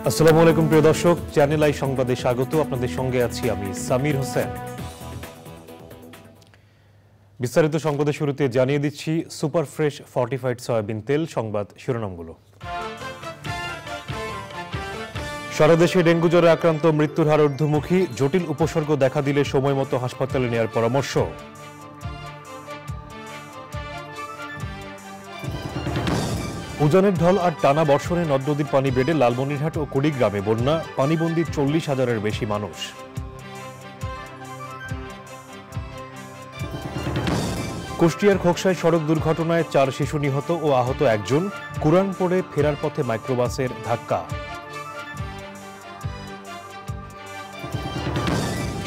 আসসালামু আলাইকুম প্রিয় দর্শক, চ্যানেল আই সংবাদে স্বাগত। আপনাদের সঙ্গে আছি আমি সামির হোসেন। বিস্তারিত সংবাদের শুরুতে জানিয়ে দিচ্ছি সুপার ফ্রেশ ফর্টিফাইড সয়াবিন তেল। সংবাদ শিরোনামগুলো। সারা দেশে ডেঙ্গু জ্বরে আক্রান্ত মৃত্যুর হার ঊর্ধ্বমুখী, জটিল উপসর্গ দেখা দিলে সময় মতো হাসপাতালে নেওয়ার পরামর্শ। উজানের ঢল আর টানা বর্ষণে নদ নদীর পানি বেড়ে লালমনিরহাট ও কুড়িগ্রামে বন্যা, পানিবন্দী 40,000-এর বেশি মানুষ। কুষ্টিয়ার খোকসায় সড়ক দুর্ঘটনায় 4 শিশু নিহত ও আহত 1 জন, কুরআন পড়ে ফেরার পথে মাইক্রোবাসের ধাক্কা।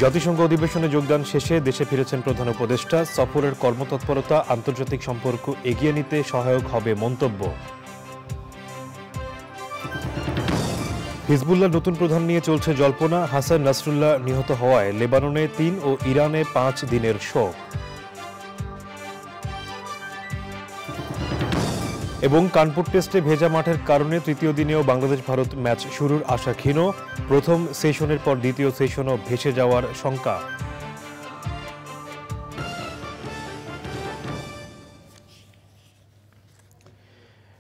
জাতিসংঘ অধিবেশনে যোগদান শেষে দেশে ফিরেছেন প্রধান উপদেষ্টা। সফরের কর্মতৎপরতা আন্তর্জাতিক সম্পর্ক এগিয়ে নিতে সহায়ক হবে মন্তব্য। হিজবুল্লাহর নতুন প্রধান নিয়ে চলছে জল্পনা, হাসান নাসরুল্লাহ নিহত হওয়ায় লেবাননে 3 ও ইরানে 5 দিনের শোক। এবং কানপুর টেস্টে ভেজা মাঠের কারণে তৃতীয় দিনেও বাংলাদেশ ভারত ম্যাচ শুরুর আশা ক্ষীণ, প্রথম সেশনের পর দ্বিতীয় সেশনও ভেসে যাওয়ার শঙ্কা।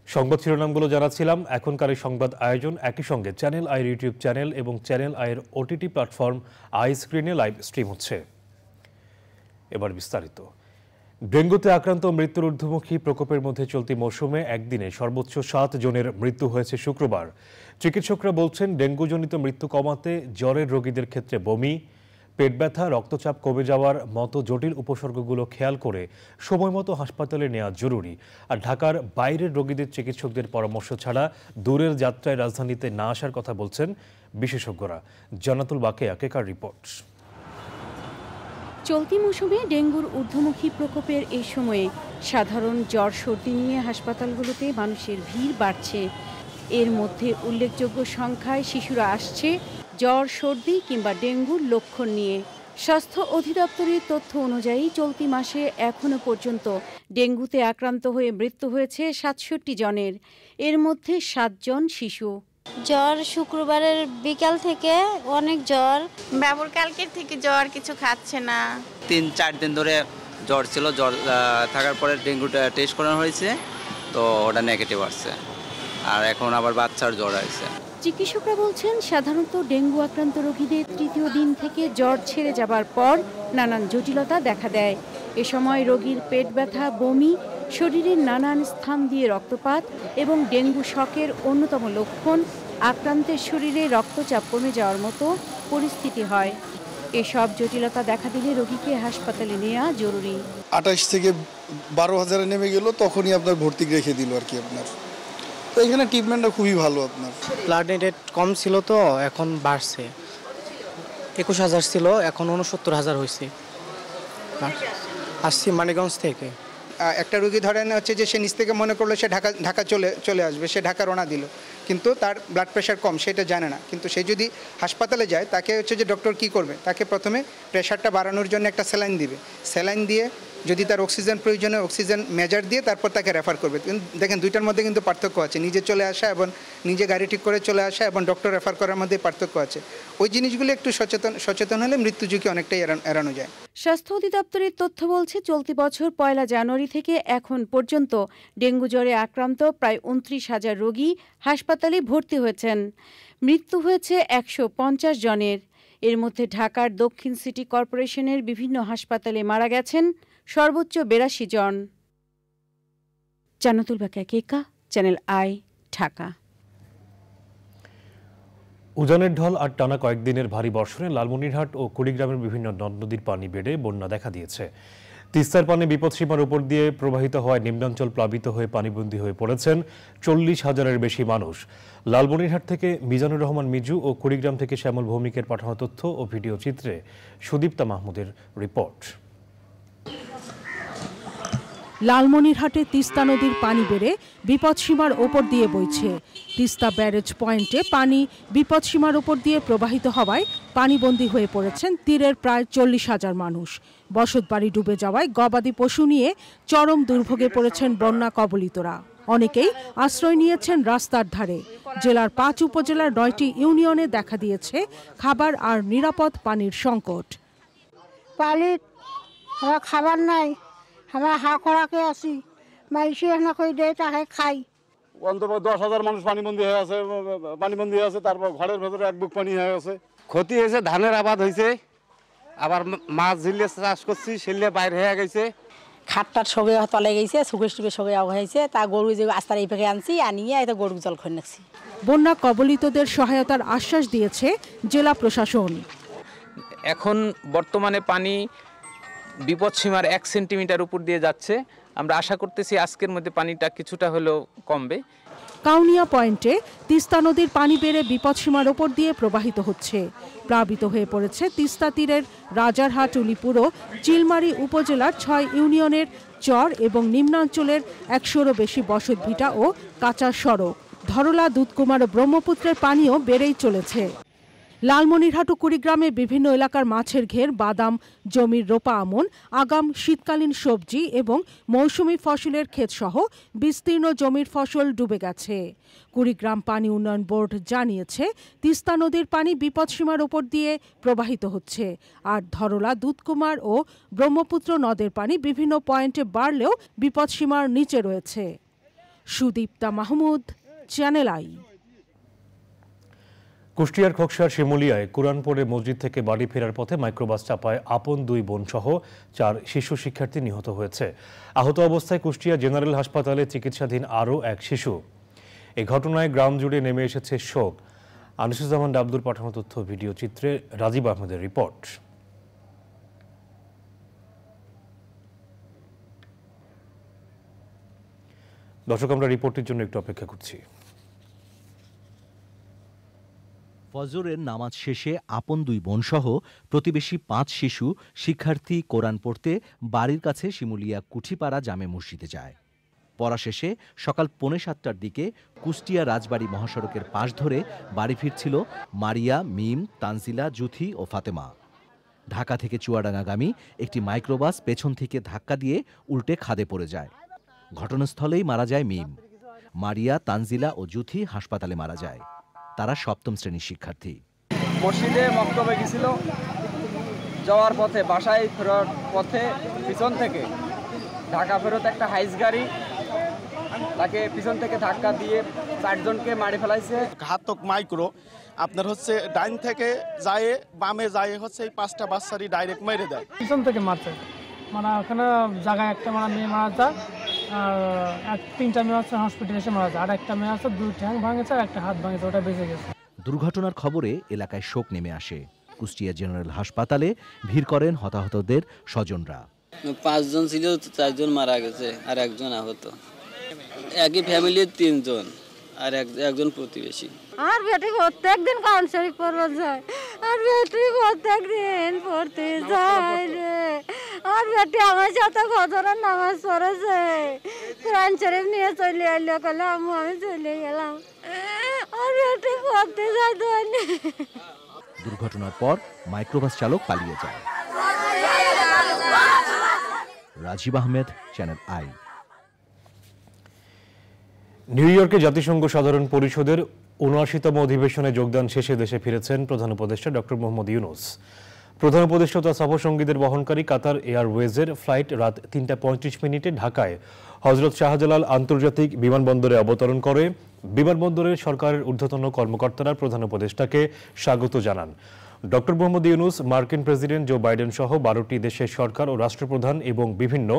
সংবাদ শিরোনামগুলো জানাচ্ছিলাম। এখনকার এই সংবাদ আয়োজন একই সঙ্গে চ্যানেল আইয়ের ইউটিউব চ্যানেল এবং চ্যানেল আইয়ের ওটিটি প্ল্যাটফর্ম আই স্ক্রিনে লাইভ স্ট্রিম হচ্ছে। এবার বিস্তারিত। ডেঙ্গুতে আক্রান্ত মৃত্যুর ঊর্ধ্বমুখী প্রকোপের মধ্যে চলতি মৌসুমে একদিনে সর্বোচ্চ 7 জনের মৃত্যু হয়েছে শুক্রবার। চিকিৎসকরা বলছেন, ডেঙ্গুজনিত মৃত্যু কমাতে জ্বরের রোগীদের ক্ষেত্রে বমি, পেট ব্যথা, রক্তচাপ কমে যাওয়ার মতো জটিল উপসর্গগুলো খেয়াল করে সময় মতো হাসপাতালে নেওয়া জরুরি। আর ঢাকার বাইরের রোগীদের চিকিৎসকদের পরামর্শ ছাড়া দূরের যাত্রায় রাজধানীতে না আসার কথা বলছেন বিশেষজ্ঞরা। জান্নাতুল বাকেয়া কেকার রিপোর্ট। চলতি মৌসুমে ডেঙ্গুর ঊর্ধ্বমুখী প্রকোপের এই সময়ে সাধারণ জ্বর সর্দি নিয়ে হাসপাতালগুলোতে মানুষের ভিড় বাড়ছে। এর মধ্যে উল্লেখযোগ্য সংখ্যায় শিশুরা আসছে জ্বর সর্দি কিংবা ডেঙ্গুর লক্ষণ নিয়ে। স্বাস্থ্য অধিদপ্তরের তথ্য অনুযায়ী চলতি মাসে এখনো পর্যন্ত ডেঙ্গুতে আক্রান্ত হয়ে মৃত্যু হয়েছে 67 জনের, এর মধ্যে 7 জন শিশু। জ্বর শুক্রবারের বিকাল থেকে অনেক জ্বর, বাবুর কালকের থেকে জ্বর, কিছু খাচ্ছে না। 3-4 দিন ধরে জ্বর ছিল, জ্বর থাকার পরে ডেঙ্গুটা টেস্ট করানো হয়েছে, তো ওটা নেগেটিভ আসছে, আর এখন আবার বাচ্চার জ্বর আসছে। চিকিৎসকরা বলছেন, সাধারণত ডেঙ্গু আক্রান্ত রোগীদের তৃতীয় দিন থেকে জ্বর ছেড়ে যাবার পর নানান জটিলতা দেখা দেয়। এ সময় রোগীর পেট ব্যথা, বমি, শরীরের নানান স্থান দিয়ে রক্তপাত এবং ডেঙ্গু শকের অন্যতম লক্ষণ আক্রান্তের শরীরে রক্তচাপ কমে যাওয়ার মতো পরিস্থিতি হয়। এসব জটিলতা দেখা দিলে রোগীকে হাসপাতালে নেওয়া জরুরি। 28 থেকে 12,000-এ নেমে গেল, তখনই আপনার ভর্তি রেখে দিল আর কি। আপনার তো এখানে ট্রিটমেন্টটা খুবই ভালো। আপনার ব্লাড রেট কম ছিল, তো এখন বাড়ছে। 21,000 ছিল, এখন 69,000 হয়েছে। আসছি মানিকগঞ্জ থেকে। একটা রোগী ধরেন হচ্ছে যে সে নিচ থেকে মনে করলো সে ঢাকা চলে আসবে, সে ঢাকা রওনা দিল, কিন্তু তার ব্লাড প্রেশার কম, সেটা জানে না। কিন্তু সে যদি হাসপাতালে যায়, তাকে হচ্ছে যে ডক্টর কি করবে, তাকে প্রথমে প্রেশারটা বাড়ানোর জন্য একটা স্যালাইন দিবে। স্যালাইন দিয়ে যদি তার অক্সিজেন প্রয়োজনে অক্সিজেন মেজার দিয়ে তারপর তাকে রেফার করবে। দেখেন, দুইটার মধ্যে কিন্তু পার্থক্য আছে। নিজে চলে আসা এবং নিজে গাড়ি ঠিক করে চলে আসা এবং ডক্টর রেফার করার মধ্যে পার্থক্য আছে। ওই জিনিসগুলো একটু সচেতন হলে মৃত্যু ঝুঁকি অনেকটাই এড়ানো যায়। স্বাস্থ্য অধিদপ্তরের তথ্য বলছে, চলতি বছর 1 জানুয়ারি থেকে এখন পর্যন্ত ডেঙ্গু জ্বরে আক্রান্ত প্রায় 29,000 রোগী হাসপাতালে ভর্তি হয়েছেন। মৃত্যু হয়েছে 150 জনের। এর মধ্যে ঢাকার দক্ষিণ সিটি কর্পোরেশনের বিভিন্ন হাসপাতালে মারা গেছেন সর্বোচ্চ 82 জন। জান্নাতুল বাকেয়া কেকা, চ্যানেল আই, ঢাকা। উজানের ঢল আর টানা কয়েকদিনের ভারী বর্ষণে লালমনিরহাট ও কুড়িগ্রামের বিভিন্ন নদ নদীর পানি বেড়ে বন্যা দেখা দিয়েছে। তিস্তার পানি বিপদসীমার উপর দিয়ে প্রবাহিত হওয়ায় নিম্নাঞ্চল প্লাবিত হয়ে পানিবন্দী হয়ে পড়েছেন 40,000-এর বেশি মানুষ। লালমনিরহাট থেকে মিজানুর রহমান মিজু ও কুড়িগ্রাম থেকে শ্যামল ভৌমিকের পাঠানো তথ্য ও ভিডিও চিত্রে সুদীপ্তা মাহমুদের রিপোর্ট। লালমনিরহাটে তিস্তা নদীর পানি বেড়ে বিপদসীমার ওপর দিয়ে বইছে। তিস্তা ব্যারেজ পয়েন্টে পানি বিপদসীমার ওপর দিয়ে প্রবাহিত হওয়ায় পানিবন্দী হয়ে পড়েছেন তীরের প্রায় 40,000 মানুষ। বসতবাড়ি ডুবে যাওয়ায় গবাদি পশু নিয়ে চরম দুর্ভোগে পড়েছেন বন্যা কবলিতরা। অনেকেই আশ্রয় নিয়েছেন রাস্তার ধারে। জেলার 5 উপজেলার 9টি ইউনিয়নে দেখা দিয়েছে খাবার আর নিরাপদ পানির সংকট। পানি খাবার নাই, আমরা হা খরাকে আছি, মাইসে না কই দেয় তাকে খাই। অন্তত 10,000 মানুষ পানিবন্দী হয়ে আছে, তারপর ঘরের ভেতরে এক বুক পানি হয়ে গেছে। ক্ষতি হয়েছে, ধানের আবাদ হয়েছে, আবার মাছ ঝিলে চাষ করছি, সেলে বাইরে হয়ে গেছে। খাটটার সগে তলে গেছে, সুগেশ টুগের সগে হয়েছে, তা গরু যে আস্তার এই পেকে আনছি, আনিয়ে এত গরু জল খয়ে নাকছি। বন্যা কবলিতদের সহায়তার আশ্বাস দিয়েছে জেলা প্রশাসন। এখন বর্তমানে পানি বিপদসীমার 1 সেন্টিমিটার উপর দিয়ে যাচ্ছে। আমরা আশা করতেছি আজকের মধ্যে পানিটা কিছুটা হলেও কমবে। কাউনিয়া পয়েন্টে তিস্তা নদীর পানি বেড়ে বিপদসীমার ওপর দিয়ে প্রবাহিত হচ্ছে। প্লাবিত হয়ে পড়েছে তিস্তা তীরের রাজারহাট, উলিপুর ও চিলমারী উপজেলার 6 ইউনিয়নের চর এবং নিম্নাঞ্চলের 100-রও বেশি বসতভিটা ও কাঁচা সড়ক। ধরলা, দুধকুমার ও ব্রহ্মপুত্রের পানিও বেড়েই চলেছে। লালমনিরহাট ও কুড়িগ্রামে বিভিন্ন এলাকার মাছের ঘের, বাদাম জমির রোপা আমন, আগাম শীতকালীন সবজি এবং মৌসুমি ফসলের ক্ষেতসহ বিস্তীর্ণ জমির ফসল ডুবে গেছে। কুড়িগ্রাম পানি উন্নয়ন বোর্ড জানিয়েছে, তিস্তা নদীর পানি বিপদসীমার ওপর দিয়ে প্রবাহিত হচ্ছে। আর ধরলা, দুধকুমার ও ব্রহ্মপুত্র নদের পানি বিভিন্ন পয়েন্টে বাড়লেও বিপদসীমার নিচে রয়েছে। Sudipta Mahmud, channel I. কুষ্টিয়ার খোকসার শিমুলিয়ায় কোরআন পড়ে মসজিদ থেকে বাড়ি ফেরার পথে মাইক্রোবাস চাপায় আপন 2 বোন সহ 4 শিশু শিক্ষার্থী নিহত হয়েছে। আহত অবস্থায় কুষ্টিয়া জেনারেল হাসপাতালে চিকিৎসাধীন আরও 1 শিশু। এই ঘটনায় গ্রাম জুড়ে নেমে এসেছে শোক। আনিসুজ্জামান ডাবদুর পাঠানো তথ্য ভিডিও চিত্রে রাজীব আহমেদের রিপোর্ট। দর্শক, আমরা রিপোর্টের জন্য একটু অপেক্ষা করছি। ফজরের নামাজ শেষে আপন 2 বোনসহ প্রতিবেশী 5 শিশু শিক্ষার্থী কোরআন পড়তে বাড়ির কাছে শিমুলিয়া কুঠিপাড়া জামে মসজিদে যায়। পড়া শেষে সকাল 6:45টার দিকে কুষ্টিয়া রাজবাড়ী মহাসড়কের পাশ ধরে বাড়ি ফিরছিল মারিয়া, মিম, তানজিলা, জুথি ও ফাতেমা। ঢাকা থেকে চুয়াডাঙ্গাগামী একটি মাইক্রোবাস পেছন থেকে ধাক্কা দিয়ে উল্টে খাদে পড়ে যায়। ঘটনাস্থলেই মারা যায় মিম। মারিয়া, তানজিলা ও জুথি হাসপাতালে মারা যায়। তারা 7ম শ্রেণীর শিক্ষার্থী। মসজিদে মক্তবে গেছিল, যাওয়ার পথে বাসায় ফেরার পথে পিছন থেকে ঢাকা ফেরত একটা হাইস গাড়ি তাকে পিছন থেকে ধাক্কা দিয়ে 4 জনকে মারি ফেলাইছে। ঘাতক মাইক্রো আপনার হচ্ছে ডাইন থেকে যায় বামে যায় হচ্ছে এই 5টা বাচ্চারই ডাইরেক্ট মেরে দেয়। পিছন থেকে মারছে, মানে ওখানে জায়গায় একটা মেয়ে মারা যায়, আর 3টা মেয়ে আছে হসপিটালে এসে মারা যায়, আর একটা মেয়ে আছে 2 ঠ্যাং ভাঙেছে আর একটা হাত ভাঙেছে, ওটা বেঁচে গেছে। দুর্ঘটনার খবরে এলাকায় শোক নেমে আসে। কুষ্টিয়া জেনারেল হাসপাতালে ভিড় করেন হতাহতদের স্বজনরা। 5 জন ছিল, 4 জন মারা গেছে আর 1 জন আহত। একই ফ্যামিলির 3 জন আর একজন প্রতিবেশী। আর বেটি প্রত্যেকদিন কোরআন শরীফ পড়তে যায়, আর বেটি প্রত্যেকদিন পড়তে যায় রে। আর বেটি আমার সাথে ফজরের নামাজ পড়েছে, কোরআন শরীফ নিয়ে চলে এলো, কলে আমি চলে গেলাম। আর বেটি পড়তে যায় দোয়ালে। দুর্ঘটনার পর মাইক্রোবাস চালক পালিয়ে যায়। Rajib Ahmed, channel I. নিউ ইয়র্কে জাতিসংঘ সাধারণ পরিষদের ৭৯তম অধিবেশনে যোগদান শেষে দেশে ফিরেছেন প্রধান উপদেষ্টা ডক্টর মোহাম্মদ ইউনূস। প্রধান উপদেষ্টা তার সফরসঙ্গীদের বহনকারী কাতার এয়ারওয়েজের ফ্লাইট রাত ৩টা ৩৫ ঢাকায় হজরত শাহজালাল আন্তর্জাতিক বিমানবন্দরে অবতরণ করে। বিমানবন্দরের সরকারের ঊর্ধ্বতন কর্মকর্তারা প্রধান উপদেষ্টাকে স্বাগত জানান। ডক্টর মোহাম্মদ ইউনূস মার্কিন প্রেসিডেন্ট জো বাইডেন সহ 12টি দেশের সরকার ও রাষ্ট্রপ্রধান এবং বিভিন্ন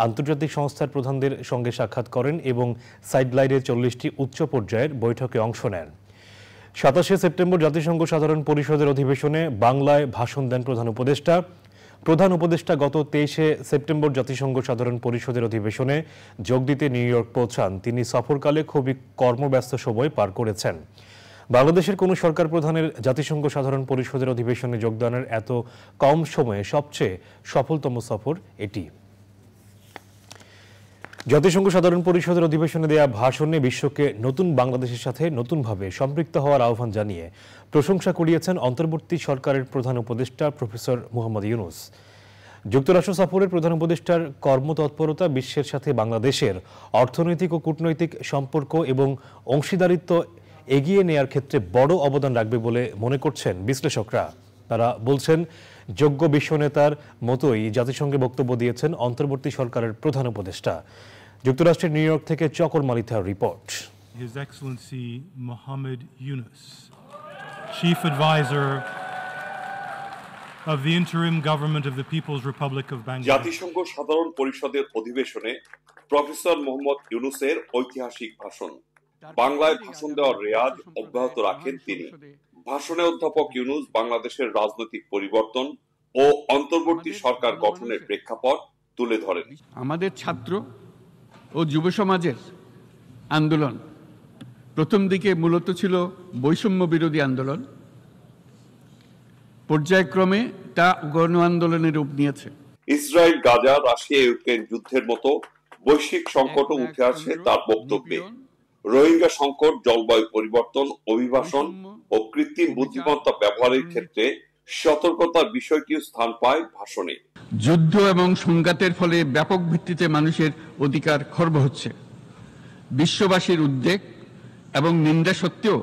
আন্তর্জাতিক সংস্থার প্রধানদের সঙ্গে সাক্ষাৎ করেন এবং সাইডলাইনে 40টি উচ্চ পর্যায়ের বৈঠকে অংশ নেন। 27শে সেপ্টেম্বর জাতিসংঘ সাধারণ পরিষদের অধিবেশনে বাংলায় ভাষণ দেন প্রধান উপদেষ্টা। প্রধান উপদেষ্টা গত 23শে সেপ্টেম্বর জাতিসংঘ সাধারণ পরিষদের অধিবেশনে যোগ দিতে নিউ ইয়র্ক পৌঁছান। তিনি সফরকালে খুবই কর্মব্যস্ত সময় পার করেছেন। বাংলাদেশের কোনো সরকার প্রধানের জাতিসংঘ সাধারণ পরিষদের অধিবেশনে যোগদানের এত কম সময়ে সবচেয়ে সফলতম সফর এটি। জাতিসংঘ সাধারণ পরিষদের অধিবেশনে দেয়া ভাষণে বিশ্বকে নতুন বাংলাদেশের সাথে নতুনভাবে সম্পৃক্ত হওয়ার আহ্বান জানিয়ে প্রশংসা কুড়িয়েছেন অন্তর্বর্তী সরকারের প্রধান উপদেষ্টা প্রফেসর মোহাম্মদ ইউনূস। যুক্তরাষ্ট্র সফরের প্রধান উপদেষ্টার কর্মতৎপরতা বিশ্বের সাথে বাংলাদেশের অর্থনৈতিক ও কূটনৈতিক সম্পর্ক এবং অংশীদারিত্ব এগিয়ে নেয়ার ক্ষেত্রে বড় অবদান রাখবে বলে মনে করছেন বিশ্লেষকরা। তারা বলছেন, যোগ্য বিশ্বনেতার মতোই জাতিসংঘে বক্তব্য দিয়েছেন অন্তর্বর্তী সরকারের প্রধান উপদেষ্টা। যুক্তরাষ্ট্রের নিউ ইয়র্ক থেকে চকর মালিথার report. His Excellency Mohammed Yunus, Chief Advisor of the Interim Government of the People's Republic of Bangladesh. জাতিসংঘ সাধারণ পরিষদের অধিবেশনে প্রফেসর মোহাম্মদ ইউনুসের ঐতিহাসিক ভাষণ। বাংলায় ভাষণ দেওয়ার রেয়াজ অব্যাহত রাখেন তিনি। ভাষণে অধ্যাপক ইউনুস বাংলাদেশের রাজনৈতিক পরিবর্তন ও অন্তর্বর্তী সরকার গঠনের প্রেক্ষাপট তুলে ধরেন। আমাদের ছাত্র ও যুব সমাজের আন্দোলন প্রথম দিকে মূলত ছিল বৈষম্য বিরোধী আন্দোলন, পর্যায়ক্রমে তা গণ আন্দোলনের রূপ নিয়েছে। ইসরায়েল, গাজা, রাশিয়া, ইউক্রেন যুদ্ধের মতো বৈশ্বিক সংকটও উঠে আসে তার বক্তব্যে। রোহিঙ্গা সংকট, জলবায়ু পরিবর্তন, অভিবাসন ও কৃত্রিম বুদ্ধিমত্তা ব্যবহারের ক্ষেত্রে সতর্কতার বিষয়টিও স্থান পায় ভাষণে। যুদ্ধ এবং সংঘাতের ফলে ব্যাপক ভিত্তিতে মানুষের অধিকার খর্ব হচ্ছে। বিশ্ববাসীর উদ্বেগ এবং নিন্দা সত্ত্বেও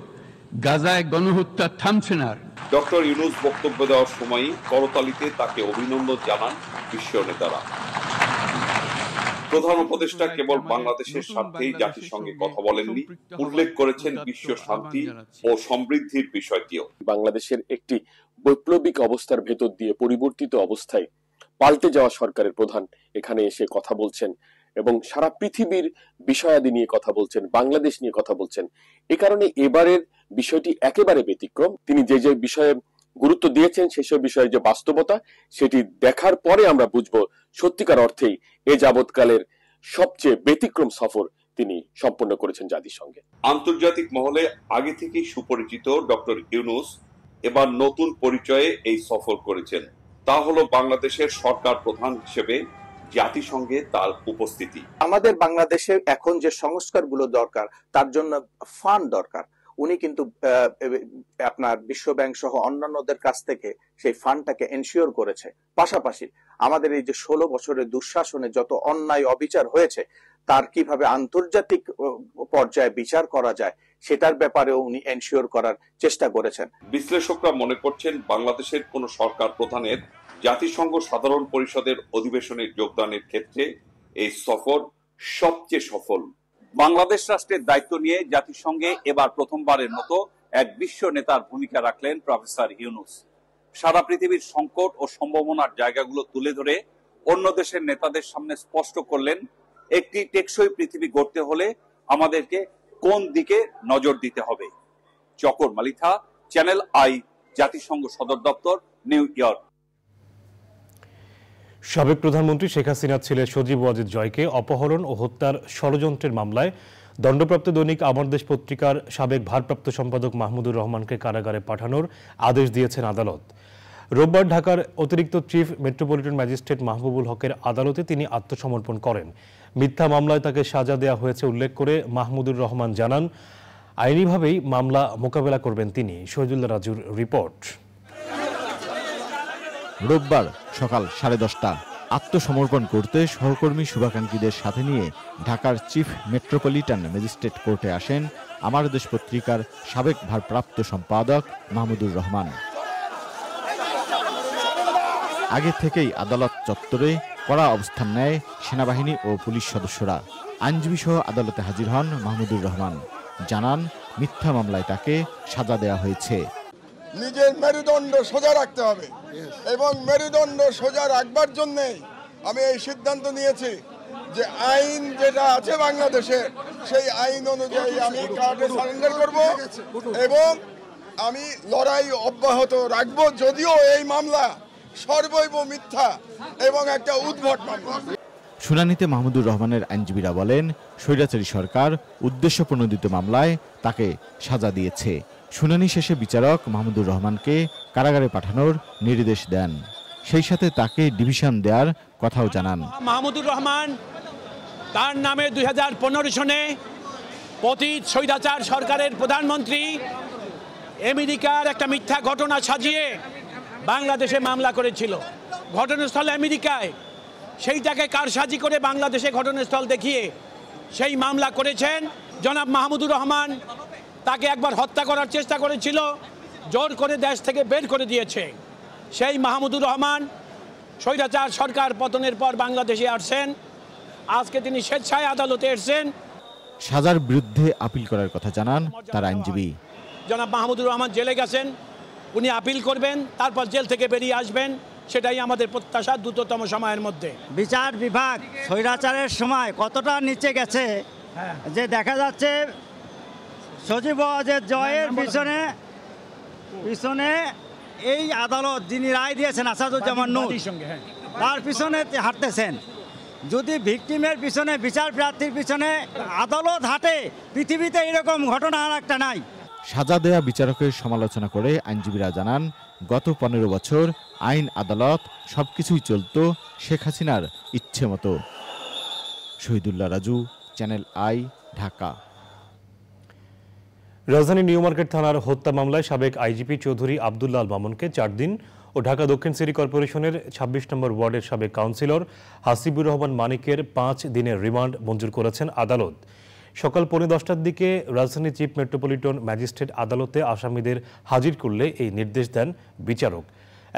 গাজায় গণহত্যা থামছে না। ডক্টর ইউনুস বক্তব্য দেওয়ার সময়ই করতালিতে তাকে অভিনন্দন জানান বিশ্ব নেতারা। প্রধান উপদেষ্টা কেবল বাংলাদেশের স্বার্থেই জাতিসংঘে কথা বলেননি, উল্লেখ করেছেন বিশ্ব শান্তি ও সমৃদ্ধির বিষয়টিও। বাংলাদেশের একটি বৈপ্লবিক অবস্থার ভেতর দিয়ে পরিবর্তিত অবস্থায় পাল্টে যাওয়া সরকারের প্রধান এখানে এসে কথা বলছেন এবং সারা পৃথিবীর বিষয়াদি নিয়ে কথা বলছেন, বাংলাদেশ নিয়ে কথা বলছেন। এ কারণে এবারের বিষয়টি একেবারে ব্যতিক্রম। তিনি যে যে বিষয়ে গুরুত্ব দিয়েছেন সেসব বিষয়ে যে বাস্তবতা, সেটি দেখার পরে আমরা বুঝবো সত্যিকার অর্থেই এ যাবৎকালের সবচেয়ে ব্যতিক্রম সফর তিনি সম্পন্ন করেছেন জাতিসংঘে। আন্তর্জাতিক মহলে আগে থেকেই সুপরিচিত ডক্টর ইউনুস এবার নতুন পরিচয়ে এই সফর করেছেন। তা হলো বাংলাদেশের সরকার প্রধান হিসেবে জাতিসংঘে তার উপস্থিতি। আমাদের বাংলাদেশে এখন যে সংস্কারগুলো দরকার তার জন্য ফান্ড দরকার। উনি কিন্তু আপনার বিশ্বব্যাংক সহ অন্যান্যদের কাছ থেকে সেই ফান্ডটাকে এনশিওর করেছে। পাশাপাশি আমাদের এই যে 16 বছরের দুঃশাসনে যত অন্যায় অবিচার হয়েছে তার কিভাবে আন্তর্জাতিক পর্যায়ে বিচার করা যায় সেটার ব্যাপারেও উনি এনশিওর করার চেষ্টা করেছেন। বিশ্লেষকরা মনে করছেন বাংলাদেশের কোন সরকার প্রধানের জাতিসংঘ সাধারণ পরিষদের অধিবেশনে যোগদানের ক্ষেত্রে এই সফর সবচেয়ে সফল। বাংলাদেশ রাষ্ট্রের দায়িত্ব নিয়ে জাতিসংঘে এবার প্রথমবারের মতো এক বিশ্ব নেতার ভূমিকা রাখলেন প্রফেসর ইউনুস। সারা পৃথিবীর সংকট ও সম্ভাবনার জায়গাগুলো তুলে ধরে অন্য দেশের নেতাদের সামনে স্পষ্ট করলেন, একটি টেকসই পৃথিবী গড়তে হলে আমাদেরকে কোন দিকে নজর দিতে হবে। চকর মালিথা, চ্যানেল আই, জাতিসংঘ সদর দপ্তর, নিউ ইয়র্ক। সাবেক প্রধানমন্ত্রী শেখ হাসিনার ছেলে সজীব ওয়াজেদ জয়কে অপহরণ ও হত্যার ষড়যন্ত্রের মামলায় দণ্ডপ্রাপ্ত দৈনিক আমার দেশ পত্রিকার সাবেক ভারপ্রাপ্ত সম্পাদক মাহমুদুর রহমানকে কারাগারে পাঠানোর আদেশ দিয়েছেন আদালত। রোববার ঢাকার অতিরিক্ত চিফ মেট্রোপলিটন ম্যাজিস্ট্রেট মাহবুবুল হকের আদালতে তিনি আত্মসমর্পণ করেন। মিথ্যা মামলায় তাকে সাজা দেওয়া হয়েছে উল্লেখ করে মাহমুদুর রহমান জানান, আইনিভাবেই মামলা মোকাবেলা করবেন তিনি। শহীদুল্লাহ রাজুর রিপোর্ট। রোববার সকাল 10:30 আত্মসমর্পণ করতে সহকর্মী শুভাকাঙ্ক্ষীদের সাথে নিয়ে ঢাকার চিফ মেট্রোপলিটন ম্যাজিস্ট্রেট কোর্টে আসেন আমার দেশ পত্রিকার সাবেক ভারপ্রাপ্ত সম্পাদক মাহমুদুর রহমান। আগে থেকেই আদালত চত্বরে কড়া অবস্থান নেয় সেনাবাহিনী ও পুলিশ সদস্যরা। আইনজীবী সহ আদালতে হাজির হন মাহমুদুর রহমান, জানান মিথ্যা মামলায় তাকে সাজা দেওয়া হয়েছে। নিজের মেরুদণ্ড সোজা রাখতে হবে এবং মেরুদণ্ড সোজা রাখবার জন্যই আমি এই সিদ্ধান্ত নিয়েছি যে আইন যেটা আছে বাংলাদেশে সেই আইন অনুযায়ী আমি কার্ডে সারেন্ডার করব এবং আমি লড়াই অব্যাহত রাখব, যদিও এই মামলা সর্বৈব মিথ্যা এবং একটা উদ্ভট মামলা। শুনানিতে মাহমুদুর রহমানের আইনজীবীরা বলেন, স্বৈরাচারী সরকার উদ্দেশ্যপ্রণোদিত মামলায় তাকে সাজা দিয়েছে। শুনানি শেষে বিচারক মাহমুদুর রহমানকে কারাগারে পাঠানোর নির্দেশ দেন। সেই সাথে তাকে ডিভিশন দেওয়ার কথাও জানান। মাহমুদুর রহমান তার নামে 2015 সনে পতিত স্বৈরাচার সরকারের প্রধানমন্ত্রী আমেরিকার একটা মিথ্যা ঘটনা সাজিয়ে বাংলাদেশে মামলা করেছিল। ঘটনাস্থল আমেরিকায়, সেইটাকে কারসাজি করে বাংলাদেশে ঘটনাস্থল দেখিয়ে সেই মামলা করেছেন জনাব মাহমুদুর রহমান। তাকে একবার হত্যা করার চেষ্টা করেছিল, জোর করে দেশ থেকে বের করে দিয়েছে। সেই মাহমুদুর রহমান স্বৈরাচার সরকার পতনের পর বাংলাদেশে আসছেন, আজকে তিনি স্বেচ্ছায় আদালতে এসেছেন। সাজার বিরুদ্ধে আপিল করার কথা জানান তার আইনজীবী। জনাব মাহমুদুর রহমান জেলে গেছেন, উনি আপিল করবেন, তারপর জেল থেকে বেরিয়ে আসবেন, সেটাই আমাদের প্রত্যাশা দ্রুততম সময়ের মধ্যে। বিচার বিভাগ স্বৈরাচারের সময় কতটা নিচে গেছে যে দেখা যাচ্ছে সজীব ওয়াজেদ জয়ের পিছনে এই আদালত যিনি রায় দিয়েছেন আসাদুজ্জামান নূর, তার পিছনে হাঁটতেছেন। যদি ভিকটিমের পিছনে, বিচার প্রার্থীর পিছনে আদালত হাঁটে, পৃথিবীতে এরকম ঘটনা আর একটা নাই। সাজা দেয়া বিচারকের সমালোচনা করে আইনজীবীরা জানান, গত 15 বছর আইন আদালত সবকিছুই চলত শেখ হাসিনার ইচ্ছে মতো। Shahidullah Raju, channel I, Dhaka. রাজধানী নিউ মার্কেট থানার হত্যা মামলায় সাবেক আইজিপি চৌধুরী আব্দুল্লাহ আল মামুনকে 4 দিন ও ঢাকা দক্ষিণ সিটি কর্পোরেশনের 26 নম্বর ওয়ার্ডের সাবেক কাউন্সিলর হাসিবুর রহমান মানিকের 5 দিনের রিমান্ড মঞ্জুর করেছেন আদালত। সকাল 10:15টার দিকে রাজধানী চিফ মেট্রোপলিটন ম্যাজিস্ট্রেট আদালতে আসামিদের হাজির করলে এই নির্দেশ দেন বিচারক।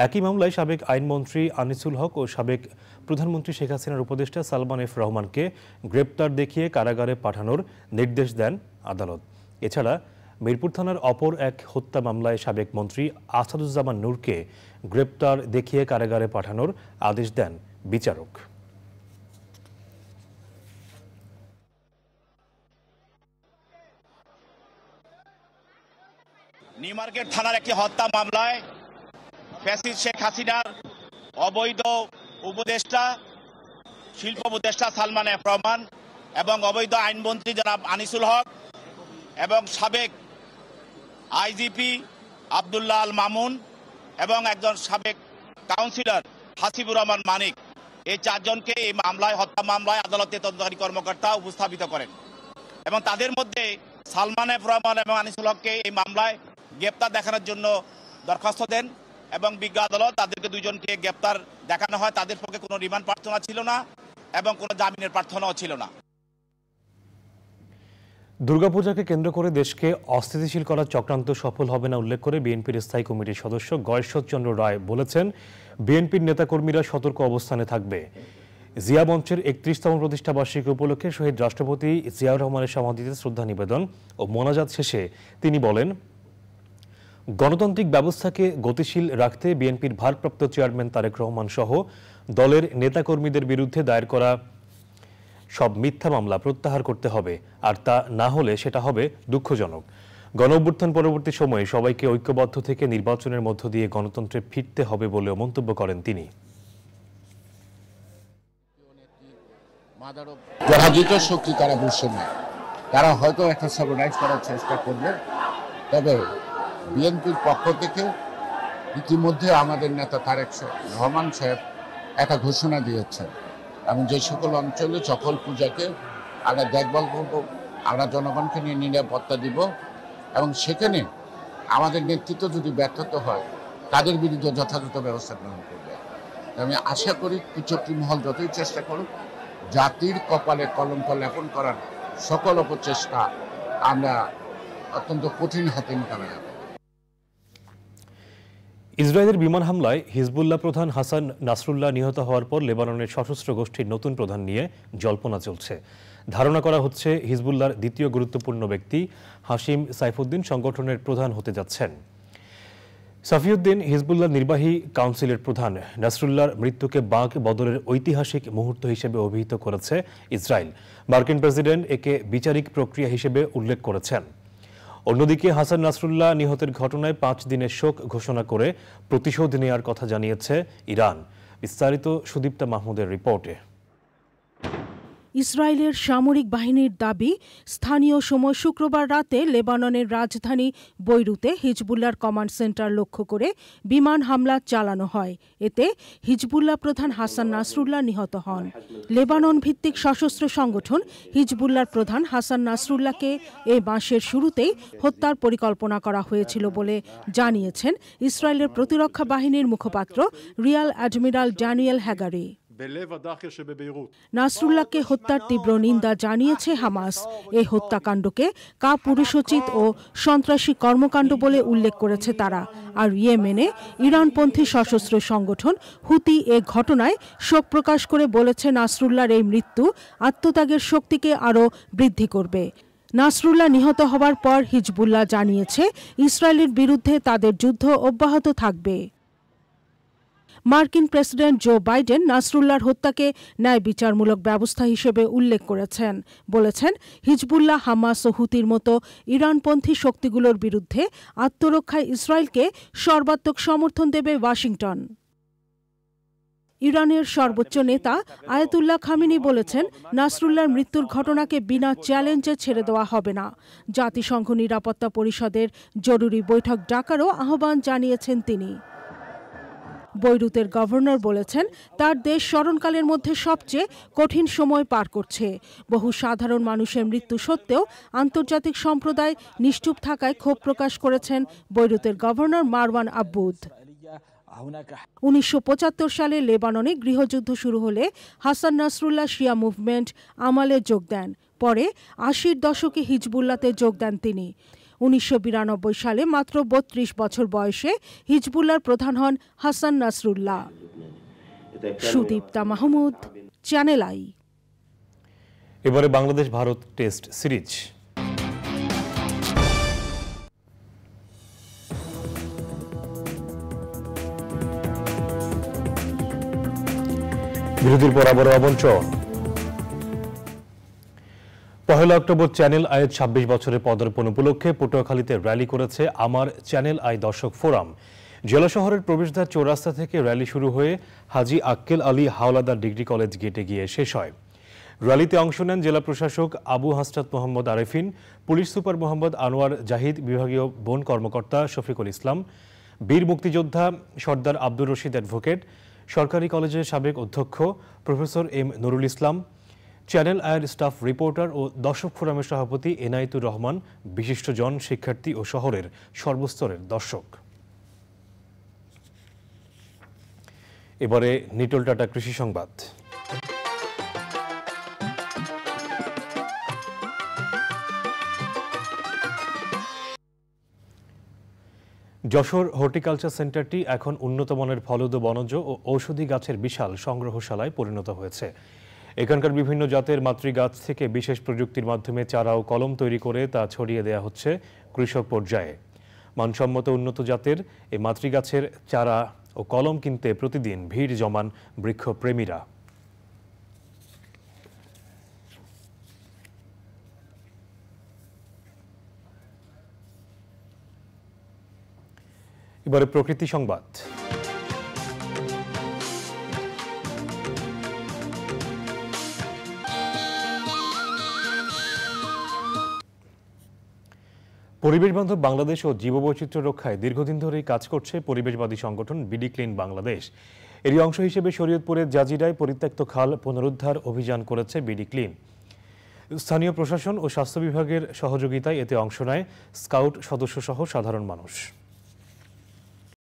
একই মামলায় সাবেক আইনমন্ত্রী আনিসুল হক ও সাবেক প্রধানমন্ত্রী শেখ হাসিনার উপদেষ্টা সালমান এফ রহমানকে গ্রেপ্তার দেখিয়ে কারাগারে পাঠানোর নির্দেশ দেন আদালত। এছাড়া মিরপুর থানার অপর এক হত্যা মামলায় সাবেক মন্ত্রী আসাদুজ্জামান নূরকে গ্রেপ্তার দেখিয়ে কারাগারে পাঠানোর আদেশ দেন বিচারক। নিউ মার্কেট থানার একটি হত্যা মামলায় ফ্যাসিস্ট শেখ হাসিনার অবৈধ উপদেষ্টা, শিল্প উপদেষ্টা সালমান এফ রহমান এবং অবৈধ আইনমন্ত্রী জনাব আনিসুল হক এবং সাবেক আইজিপি আব্দুল্লাহ আল মামুন এবং একজন সাবেক কাউন্সিলর হাসিবুর রহমান মানিক, এই 4 জনকে এই মামলায়, হত্যা মামলায় আদালতে তদন্তকারী কর্মকর্তা উপস্থাপিত করেন এবং তাদের মধ্যে সালমান এফ রহমান এবং আনিসুল হককে এই মামলায় গ্রেপ্তার দেখানোর জন্য দরখাস্ত দেন এবং বিজ্ঞ আদালত তাদেরকে 2 জনকে গ্রেপ্তার দেখানো হয়। তাদের পক্ষে কোনো রিমান্ড প্রার্থনা ছিল না এবং কোনো জামিনের প্রার্থনাও ছিল না। দুর্গাপূজাকে কেন্দ্র করে দেশকে অস্থিতিশীল করার চক্রান্ত সফল হবে না উল্লেখ করে বিএনপির স্থায়ী কমিটির সদস্য গয়েশ্বরচন্দ্র রায় বলেছেন, বিএনপির নেতাকর্মীরা সতর্ক অবস্থানে থাকবে। জিয়া মঞ্চের 31তম প্রতিষ্ঠাবার্ষিকী উপলক্ষে শহীদ রাষ্ট্রপতি জিয়াউর রহমানের সমাধিতে শ্রদ্ধা নিবেদন ও মোনাজাত শেষে তিনি বলেন, গণতান্ত্রিক ব্যবস্থাকে গতিশীল রাখতে বিএনপির ভারপ্রাপ্ত চেয়ারম্যান তারেক রহমান সহ দলের নেতাকর্মীদের বিরুদ্ধে দায়ের করা সব মিথ্যা মামলা প্রত্যাহার করতে হবে, আর তা না হলে সেটা হবে দুঃখজনক। গণঅভ্যুত্থান পরবর্তী সময়ে সবাইকে ঐক্যবদ্ধ থেকে নির্বাচনের মধ্য দিয়ে গণতন্ত্রে ফিরতে হবে বলেও মন্তব্য করেন তিনি। পরাজিত শক্তি তারা বুঝছে না, তারা হয়তো একটা সাবরাইজ করার চেষ্টা করবে। তবে বিএনপির পক্ষ থেকে ইতিমধ্যে আমাদের নেতা তারেক রহমান সাহেব একটা ঘোষণা দিয়েছেন, এবং যে সকল অঞ্চলে সকল পূজাকে আমরা দেখভাল করব, আমরা জনগণকে নিয়ে নিরাপত্তা দিব এবং সেখানে আমাদের নেতৃত্ব যদি ব্যর্থতা হয় তাদের বিরুদ্ধে যথাযথ ব্যবস্থা গ্রহণ করবে। আমি আশা করি কুচক্রী মহল যতই চেষ্টা করুক, জাতির কপালে কলঙ্ক লেপন করার সকল অপচেষ্টা আমরা অত্যন্ত কঠিন হাতে মোকাবেলা করব। ইসরায়েলের বিমান হামলায় হিজবুল্লাহ প্রধান হাসান নাসরুল্লাহ নিহত হওয়ার পর লেবাননের সশস্ত্র গোষ্ঠীর নতুন প্রধান নিয়ে জল্পনা চলছে। ধারণা করা হচ্ছে হিজবুল্লাহর দ্বিতীয় গুরুত্বপূর্ণ ব্যক্তি হাশিম সাইফুদ্দিন সংগঠনের প্রধান হতে যাচ্ছেন। সাফিউদ্দিন হিজবুল্লাহ নির্বাহী কাউন্সিলের প্রধান। নাসরুল্লাহর মৃত্যুকে বাঁক বদরের ঐতিহাসিক মুহূর্ত হিসেবে অভিহিত করেছে ইসরায়েল। মার্কিন প্রেসিডেন্ট একে বিচারিক প্রক্রিয়া হিসেবে উল্লেখ করেছেন। অন্যদিকে হাসান নাসরুল্লাহ নিহতের ঘটনায় 5 দিনের শোক ঘোষণা করে প্রতিশোধ নেওয়ার কথা জানিয়েছে ইরান। বিস্তারিত সুদীপ্তা মাহমুদের রিপোর্টে। ইসরায়েলের সামরিক বাহিনীর দাবি, স্থানীয় সময় শুক্রবার রাতে লেবাননের রাজধানী বৈরুতে হিজবুল্লাহর কমান্ড সেন্টার লক্ষ্য করে বিমান হামলা চালানো হয়। এতে হিজবুল্লাহ প্রধান হাসান নাসরুল্লাহ নিহত হন। লেবানন ভিত্তিক সশস্ত্র সংগঠন হিজবুল্লাহর প্রধান হাসান নাসরুল্লাহকে এ মাসের শুরুতেই হত্যার পরিকল্পনা করা হয়েছিল বলে জানিয়েছেন ইসরায়েলের প্রতিরক্ষা বাহিনীর মুখপাত্র রিয়াল অ্যাডমিরাল ড্যানিয়েল হ্যাগারি। নাসরুল্লাহকে হত্যার তীব্র নিন্দা জানিয়েছে হামাস। এই হত্যাকাণ্ডকে কাপুরুষোচিত ও সন্ত্রাসী কর্মকাণ্ড বলে উল্লেখ করেছে তারা। আর ইয়েমেনে ইরানপন্থী সশস্ত্র সংগঠন হুতি এ ঘটনায় শোক প্রকাশ করে বলেছে নাসরুল্লাহর এই মৃত্যু আত্মত্যাগের শক্তিকে আরও বৃদ্ধি করবে। নাসরুল্লাহ নিহত হওয়ার পর হিজবুল্লাহ জানিয়েছে ইসরায়েলের বিরুদ্ধে তাদের যুদ্ধ অব্যাহত থাকবে। মার্কিন প্রেসিডেন্ট জো বাইডেন নাসরুল্লাহর হত্যাকে ন্যায় বিচারমূলক ব্যবস্থা হিসেবে উল্লেখ করেছেন। বলেছেন, হিজবুল্লাহ, হামাস ও হুতির মতো ইরানপন্থী শক্তিগুলোর বিরুদ্ধে আত্মরক্ষায় ইসরায়েলকে সর্বাত্মক সমর্থন দেবে ওয়াশিংটন। ইরানের সর্বোচ্চ নেতা আয়াতুল্লাহ খামেনি বলেছেন, নাসরুল্লাহর মৃত্যুর ঘটনাকে বিনা চ্যালেঞ্জে ছেড়ে দেওয়া হবে না। জাতিসংঘ নিরাপত্তা পরিষদের জরুরি বৈঠক ডাকারও আহ্বান জানিয়েছেন তিনি। বৈরুতের গভর্নর বলেছেন, তার দেশ স্মরণকালের মধ্যে সবচেয়ে কঠিন সময় পার করছে। বহু সাধারণ মানুষের মৃত্যু সত্ত্বেও আন্তর্জাতিক সম্প্রদায় নিশ্চুপ থাকায় ক্ষোভ প্রকাশ করেছেন বৈরুতের গভর্নর মারওয়ান আব্বুদ। 1975 সালে লেবাননে গৃহযুদ্ধ শুরু হলে হাসান নাসরুল্লাহ শিয়া মুভমেন্ট আমালে যোগ দেন। পরে 80-র দশকে হিজবুল্লাহতে যোগ দেন তিনি। 1992 সালে মাত্র 32 বছর বয়সে হিজবুল্লাহর প্রধান হন Hassan Nasrallah. Sudipta Mahmud, channel I. এবারে বাংলাদেশ ভারত টেস্ট সিরিজ। বিরতির পর আবারও আমন্ত্রণ। 1 অক্টোবর চ্যানেল আইয়ের 26 বছরের পদার্পণ উপলক্ষে পটুয়াখালীতে র্যালি করেছে আমার চ্যানেল আই দর্শক ফোরাম। জেলা শহরের প্রবেশদ্বার চৌরাস্তা থেকে র্যালি শুরু হয়ে হাজী আক্কেল আলী হাওলাদার ডিগ্রি কলেজ গেটে গিয়ে শেষ হয়। র্যালিতে অংশ নেন জেলা প্রশাসক আবু হাসনাত মোহাম্মদ আরেফিন, পুলিশ সুপার মোহাম্মদ আনোয়ার জাহিদ, বিভাগীয় বন কর্মকর্তা শফিকুল ইসলাম, বীর মুক্তিযোদ্ধা সর্দার আব্দুর রশিদ অ্যাডভোকেট, সরকারি কলেজের সাবেক অধ্যক্ষ professor M Nurul Islam, channel আইয়ের স্টাফ রিপোর্টার ও দর্শক ফোরামের সভাপতি এনায়েতুর রহমান, বিশিষ্টজন, শিক্ষার্থী ও শহরের সর্বস্তরের দর্শক। এবারে নিটল টাটা কৃষি সংবাদ। যশোর হর্টিকালচার সেন্টারটি এখন উন্নত মানের ফলদ, বনজ ও ঔষধি গাছের বিশাল সংগ্রহশালায় পরিণত হয়েছে। এখানকার বিভিন্ন জাতের মাতৃগাছ থেকে বিশেষ প্রযুক্তির মাধ্যমে চারা ও কলম তৈরি করে তা ছড়িয়ে দেওয়া হচ্ছে কৃষক পর্যায়ে। মানসম্মত উন্নত জাতের এই মাতৃগাছের চারা ও কলম কিনতে প্রতিদিন ভিড় জমান বৃক্ষপ্রেমীরা। এবারে প্রকৃতি সংবাদ। পরিবেশ বান্ধব বাংলাদেশ ও জীববৈচিত্র্য রক্ষায় দীর্ঘদিন ধরেই কাজ করছে পরিবেশবাদী সংগঠন বিডি ক্লিন বাংলাদেশ। এরই অংশ হিসেবে শরীয়তপুরের জাজিরায় পরিত্যক্ত খাল পুনরুদ্ধার অভিযান করেছে বিডি ক্লিন। স্থানীয় প্রশাসন ও স্বাস্থ্য বিভাগের সহযোগিতায় এতে অংশ নেয় স্কাউট সদস্যসহ সাধারণ মানুষ।